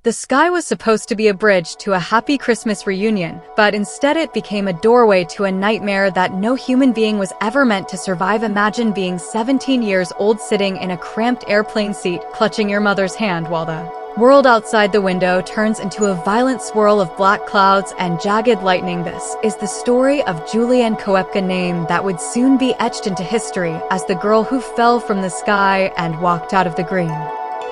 The sky was supposed to be a bridge to a happy Christmas reunion, but instead it became a doorway to a nightmare that no human being was ever meant to survive. Imagine being 17 years old sitting in a cramped airplane seat, clutching your mother's hand while the world outside the window turns into a violent swirl of black clouds and jagged lightning. This is the story of Julianne Koepka, name that would soon be etched into history as the girl who fell from the sky and walked out of the green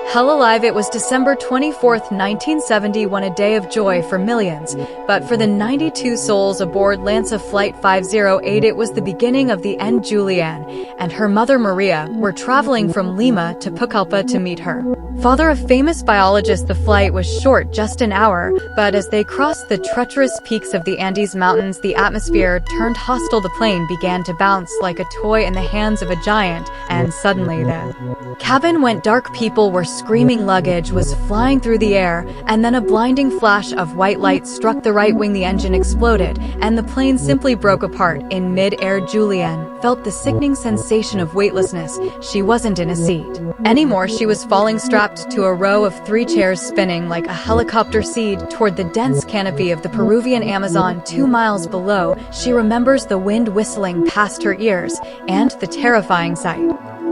hell alive. It was December 24th, 1971, a day of joy for millions, but for the 92 souls aboard Lanza Flight 508, it was the beginning of the end. Julianne and her mother Maria were traveling from Lima to Pucallpa to meet her father, a famous biologist. The flight was short, just an hour, but as they crossed the treacherous peaks of the Andes Mountains, the atmosphere turned hostile. The plane began to bounce like a toy in the hands of a giant, and suddenly the cabin went dark. People were screaming, luggage was flying through the air, and then a blinding flash of white light struck the right wing. The engine exploded, and the plane simply broke apart in mid-air. Julianne felt the sickening sensation of weightlessness. She wasn't in a seat anymore. She was falling, strapped to a row of 3 chairs, spinning like a helicopter seed toward the dense canopy of the Peruvian Amazon 2 miles below. She remembers the wind whistling past her ears and the terrifying sight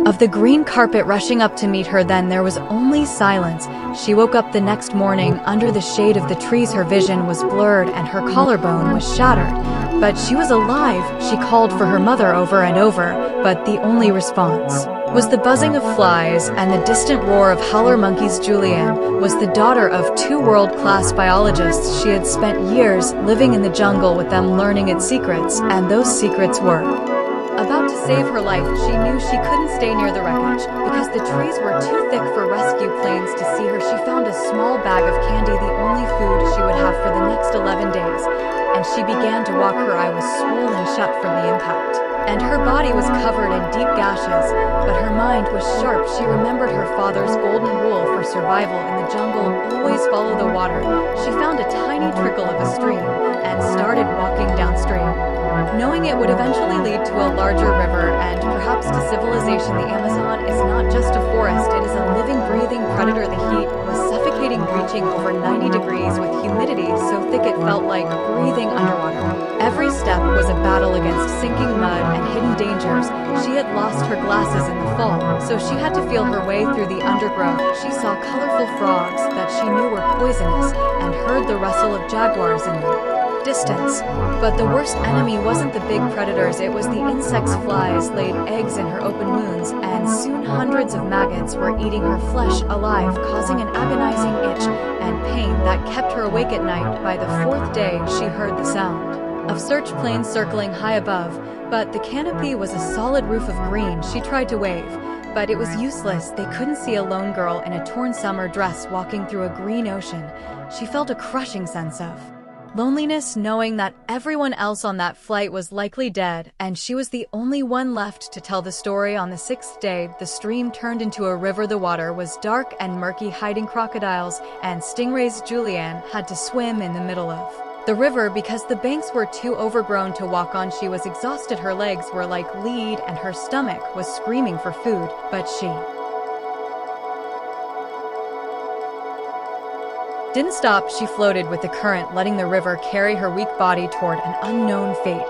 of the green carpet rushing up to meet her. Then there was only silence. She woke up the next morning under the shade of the trees. Her vision was blurred and her collarbone was shattered, but she was alive. She called for her mother over and over, but the only response was the buzzing of flies and the distant roar of howler monkeys. Julianne was the daughter of 2 world-class biologists. She had spent years living in the jungle with them, learning its secrets, and those secrets were about to save her life. She knew she couldn't stay near the wreckage because the trees were too thick for rescue planes to see her. She found a small bag of candy, the only food she would have for the next 11 days, and she began to walk. Her eye was swollen shut from the impact, and her body was covered in deep gashes, but her mind was sharp. She remembered her father's golden rule for survival in the jungle: always follow the water. She found a tiny trickle of a stream and started walking downstream, knowing it would eventually lead to a larger river and perhaps to civilization. The Amazon is not just a forest, it is a living, breathing predator. The heat was suffocating, reaching over 90 degrees with humidity so thick it felt like breathing underwater. Every step was a battle against sinking mud and hidden dangers. She had lost her glasses in the fall, so she had to feel her way through the undergrowth. She saw colorful frogs that she knew were poisonous and heard the rustle of jaguars in the distance. But the worst enemy wasn't the big predators, it was the insects. Flies laid eggs in her open wounds, and soon hundreds of maggots were eating her flesh alive, causing an agonizing itch and pain that kept her awake at night. By the 4th day, she heard the sound of search planes circling high above, but the canopy was a solid roof of green. She tried to wave, but it was useless. They couldn't see a lone girl in a torn summer dress walking through a green ocean. She felt a crushing sense of loneliness, knowing that everyone else on that flight was likely dead, and she was the only one left to tell the story. On the 6th day, the stream turned into a river. The water was dark and murky, hiding crocodiles and stingrays. Julianne had to swim in the middle of the river because the banks were too overgrown to walk on. She was exhausted, her legs were like lead, and her stomach was screaming for food, but she didn't stop. She floated with the current, letting the river carry her weak body toward an unknown fate.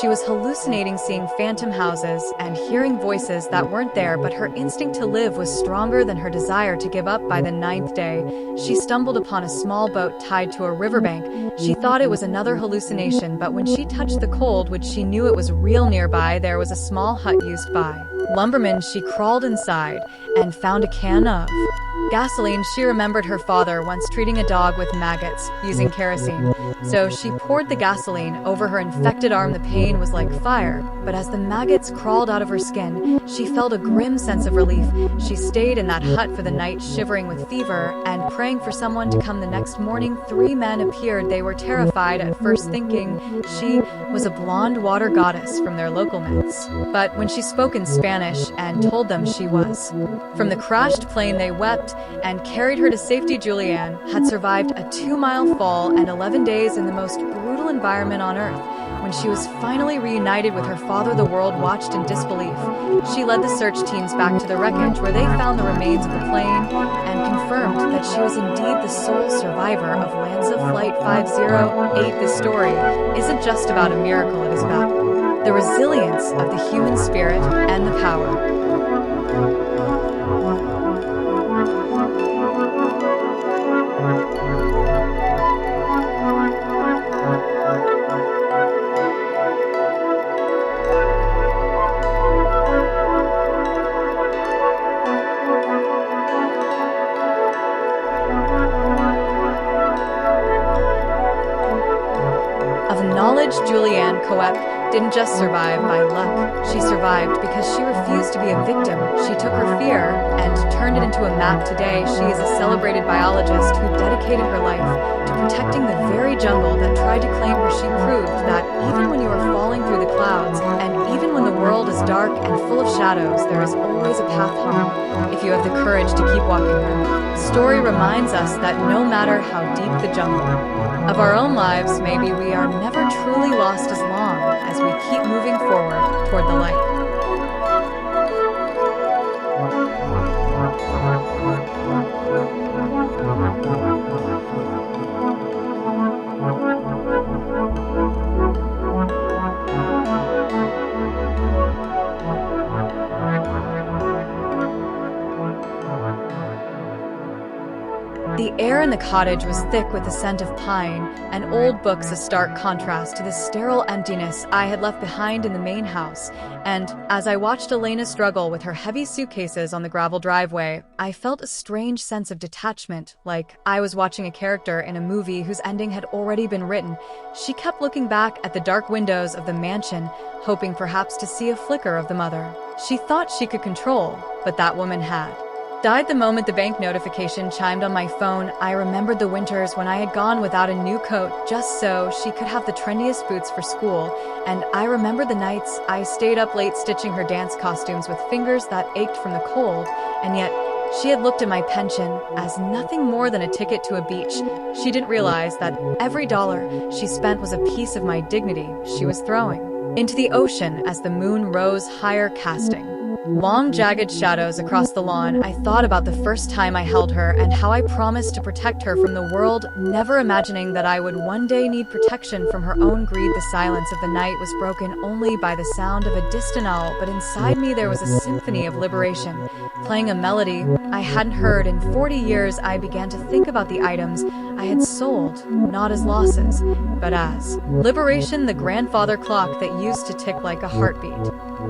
She was hallucinating, seeing phantom houses and hearing voices that weren't there, but her instinct to live was stronger than her desire to give up. By the 9th day, she stumbled upon a small boat tied to a riverbank. She thought it was another hallucination, but when she touched the cold wood, she knew it was real. Nearby, there was a small hut used by lumbermen. She crawled inside and found a can of gasoline. She remembered her father once treating a dog with maggots using kerosene, so she poured the gasoline over her infected arm. The pain was like fire, but as the maggots crawled out of her skin, she felt a grim sense of relief. She stayed in that hut for the night, shivering with fever and praying for someone to come. The next morning, 3 men appeared. They were terrified at first, thinking she was a blonde water goddess from their local myths, but when she spoke in Spanish and told them she was from the crashed plane, they wept and carried her to safety. Julianne had survived a 2-mile fall and 11 days in the most brutal environment on Earth. When she was finally reunited with her father, the world watched in disbelief. She led the search teams back to the wreckage where they found the remains of the plane and confirmed that she was indeed the sole survivor of Lanza Flight 508. This story isn't just about a miracle, it is about the resilience of the human spirit and the power. Of knowledge, Julianne Coep didn't just survive by luck. She survived because she refused to be a victim. She took her fear and turned it into a map. Today, she is a celebrated biologist who dedicated her life to protecting the very jungle that tried to claim her. She proved that even when you are falling through the clouds, and even when the world is dark and full of shadows, there is always a path home if you have the courage to keep walking them. The story reminds us that no matter how deep the jungle of our own lives may be, we are never truly lost as long as we keep moving forward toward the light. The air in the cottage was thick with the scent of pine and old books, a stark contrast to the sterile emptiness I had left behind in the main house. And as I watched Elena struggle with her heavy suitcases on the gravel driveway, I felt a strange sense of detachment, like I was watching a character in a movie whose ending had already been written. She kept looking back at the dark windows of the mansion, hoping perhaps to see a flicker of the mother she thought she could control, but that woman had died the moment the bank notification chimed on my phone. I remembered the winters when I had gone without a new coat just so she could have the trendiest boots for school, and I remembered the nights I stayed up late stitching her dance costumes with fingers that ached from the cold, and yet she had looked at my pension as nothing more than a ticket to a beach. She didn't realize that every dollar she spent was a piece of my dignity she was throwing into the ocean as the moon rose higher, casting long, jagged shadows across the lawn. I thought about the first time I held her and how I promised to protect her from the world, never imagining that I would one day need protection from her own greed. The silence of the night was broken only by the sound of a distant owl, but inside me there was a symphony of liberation, playing a melody I hadn't heard in 40 years. I began to think about the items I had sold, not as losses, but as liberation. The grandfather clock that used to tick like a heartbeat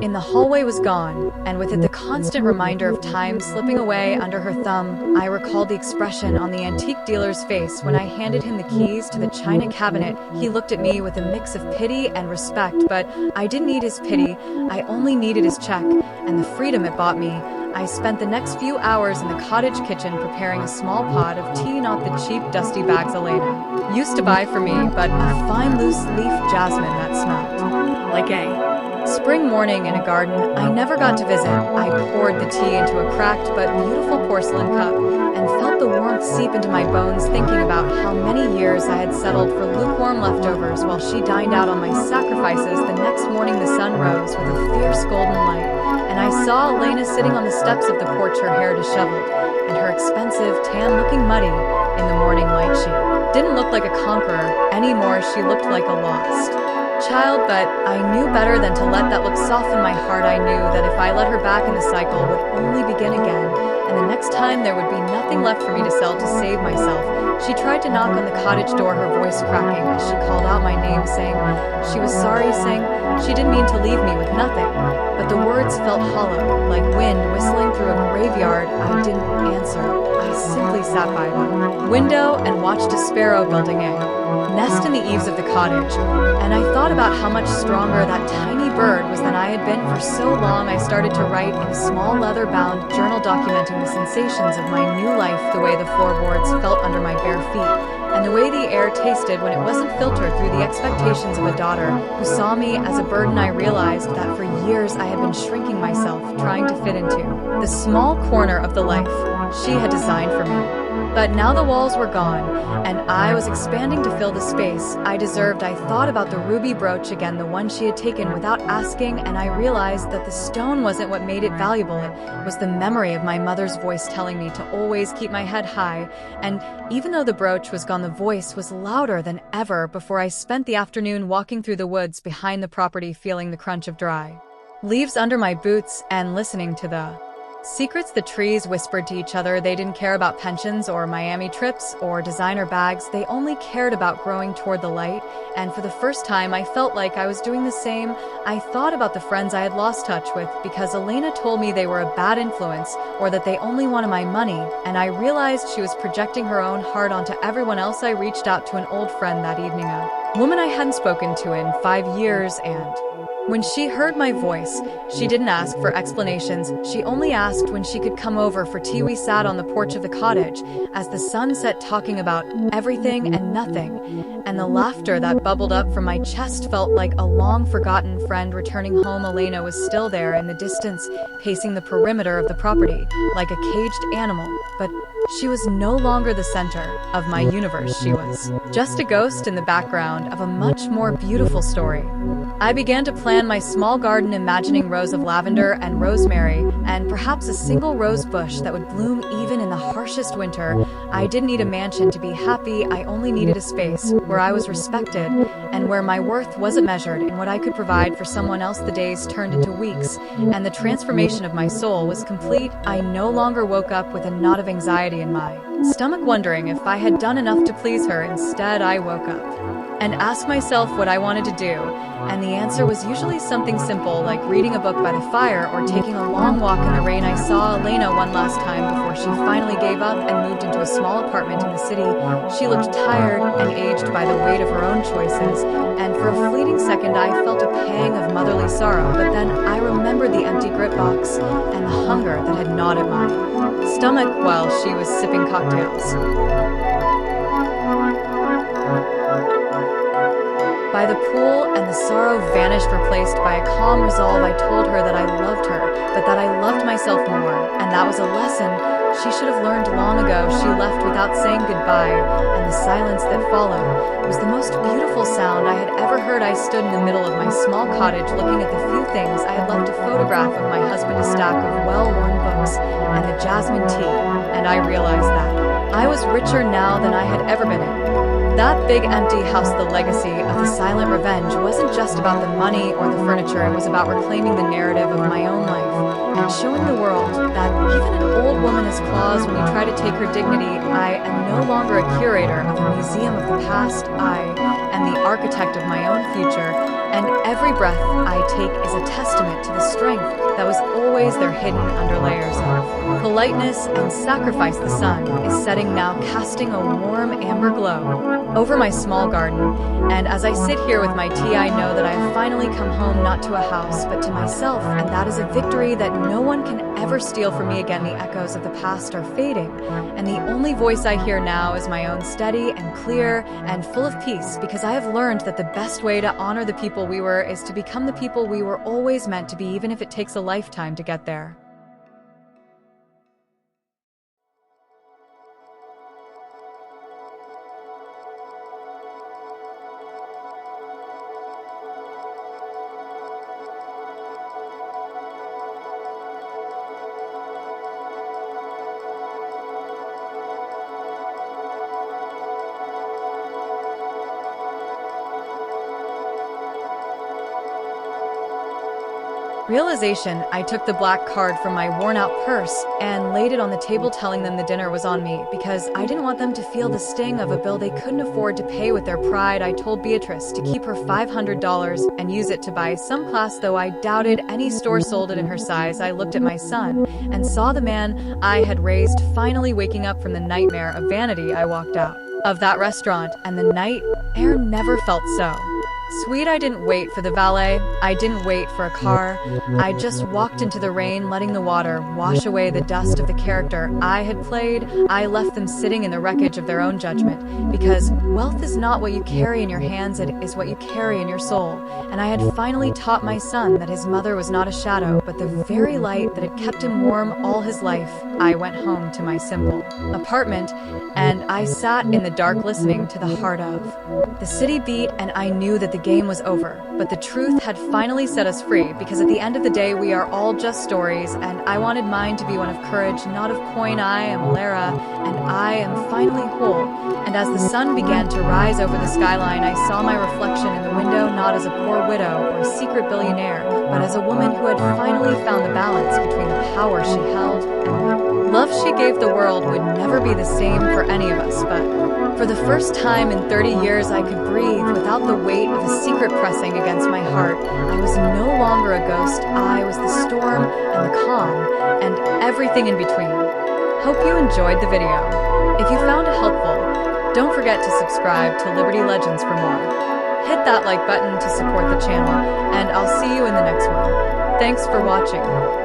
in the hallway was gone, and with it the constant reminder of time slipping away under her thumb. I recalled the expression on the antique dealer's face when I handed him the keys to the china cabinet. He looked at me with a mix of pity and respect, but I didn't need his pity. I only needed his check and the freedom it bought me. I spent the next few hours in the cottage kitchen preparing a small pot of tea, not the cheap, dusty bags Elena used to buy for me, but a fine, loose-leaf jasmine that smelled like a spring morning in a garden I never got to visit. I poured the tea into a cracked but beautiful porcelain cup and felt the warmth seep into my bones, thinking about how many years I had settled for lukewarm leftovers while she dined out on my sacrifices. The next morning the sun rose with a fierce golden light, and I saw Elena sitting on the steps of the porch, her hair disheveled and her expensive tan looking muddy in the morning light. She didn't look like a conqueror anymore. She looked like a lost child, but I knew better than to let that look soften my heart. I knew that if I let her back in the cycle would only begin again, and the next time there would be nothing left for me to sell to save myself. She tried to knock on the cottage door, her voice cracking as she called out my name, saying she was sorry, saying she didn't mean to leave me with nothing. But the words felt hollow, like wind whistling through a graveyard. I didn't answer. I simply sat by the window and watched a sparrow building a nest in the eaves of the cottage, and I thought about how much stronger that tiny bird was than I had been for so long. I started to write in a small leather-bound journal documenting the sensations of my new life, the way the floorboards felt under my bare feet, and the way the air tasted when it wasn't filtered through the expectations of a daughter who saw me as a burden. I realized that for years I had been shrinking myself, trying to fit into the small corner of the life she had designed for me. But now the walls were gone, and I was expanding to fill the space I deserved. I thought about the ruby brooch again, the one she had taken without asking, and I realized that the stone wasn't what made it valuable. It was the memory of my mother's voice telling me to always keep my head high. And even though the brooch was gone, the voice was louder than ever. Before I spent the afternoon walking through the woods behind the property, feeling the crunch of dry leaves under my boots and listening to the secrets the trees whispered to each other. They didn't care about pensions or Miami trips or designer bags. They only cared about growing toward the light. And for the first time, I felt like I was doing the same. I thought about the friends I had lost touch with because Elena told me they were a bad influence or that they only wanted my money. And I realized she was projecting her own heart onto everyone else. I reached out to an old friend that evening, a woman I hadn't spoken to in 5 years, and when she heard my voice, she didn't ask for explanations. She only asked when she could come over for tea. We sat on the porch of the cottage as the sun set, talking about everything and nothing. And the laughter that bubbled up from my chest felt like a long-forgotten friend returning home. Elena was still there in the distance, pacing the perimeter of the property like a caged animal. But she was no longer the center of my universe. She was just a ghost in the background of a much more beautiful story. I began to plan my small garden, imagining rows of lavender and rosemary, and perhaps a single rose bush that would bloom even in the harshest winter. I didn't need a mansion to be happy. I only needed a space where I was respected and where my worth wasn't measured in what I could provide for someone else. The days turned into weeks, and the transformation of my soul was complete. I no longer woke up with a knot of anxiety in my stomach, wondering if I had done enough to please her. Instead, I woke up and asked myself what I wanted to do, and the answer was usually something simple like reading a book by the fire or taking a long walk in the rain. I saw Elena one last time before she finally gave up and moved into a small apartment in the city. She looked tired and aged by the weight of her own choices, and for a fleeting second I felt a pang of motherly sorrow. But then I remembered the empty grit box and the hunger that had gnawed at my stomach while she was sipping cocktails by the pool, and the sorrow vanished, replaced by a calm resolve. I told her that I loved her, but that I loved myself more, and that was a lesson she should have learned long ago. She left without saying goodbye, and the silence that followed was the most beautiful sound I had ever heard. I stood in the middle of my small cottage, looking at the few things I had left: a photograph of my husband, a stack of well-worn books, and the jasmine tea, and I realized that I was richer now than I had ever been in that big empty house. The legacy of the silent revenge wasn't just about the money or the furniture. It was about reclaiming the narrative of my own life and showing the world that even an old woman has claws when you try to take her dignity. I am no longer a curator of a museum of the past. I am the architect of my own future, and every breath I take is a testament to the strength that was always there, hidden under layers of politeness and sacrifice. The sun is setting now, casting a warm amber glow over my small garden, and as I sit here with my tea, I know that I have finally come home, not to a house, but to myself, and that is a victory that no one can ever steal from me again. The echoes of the past are fading, and the only voice I hear now is my own, steady and clear and full of peace, because I have learned that the best way to honor the people we were is to become the people we were always meant to be, even if it takes a lifetime to get there. Realization. I took the black card from my worn-out purse and laid it on the table, telling them the dinner was on me because I didn't want them to feel the sting of a bill they couldn't afford to pay with their pride. I told Beatrice to keep her $500 and use it to buy some class, though I doubted any store sold it in her size. I looked at my son and saw the man I had raised finally waking up from the nightmare of vanity. I walked out of that restaurant, and the night air never felt so Sweet, I didn't wait for the valet. I didn't wait for a car. I just walked into the rain, letting the water wash away the dust of the character I had played. I left them sitting in the wreckage of their own judgment, because wealth is not what you carry in your hands, it is what you carry in your soul. And I had finally taught my son that his mother was not a shadow, but the very light that had kept him warm all his life. I went home to my simple apartment, and I sat in the dark listening to the heart of the city beat, and I knew that the game was over, but the truth had finally set us free, because at the end of the day we are all just stories, and I wanted mine to be one of courage, not of coin. I am Lara, and I am finally whole. And as the sun began to rise over the skyline, I saw my reflection in the window, not as a poor widow or secret billionaire, but as a woman who had finally found the balance between the power she held and the love she gave. The world would never be the same for any of us, but for the first time in 30 years, I could breathe without the weight of a secret pressing against my heart. I was no longer a ghost. I was the storm and the calm and everything in between. Hope you enjoyed the video. If you found it helpful, don't forget to subscribe to Liberty Legends for more. Hit that like button to support the channel, and I'll see you in the next one. Thanks for watching.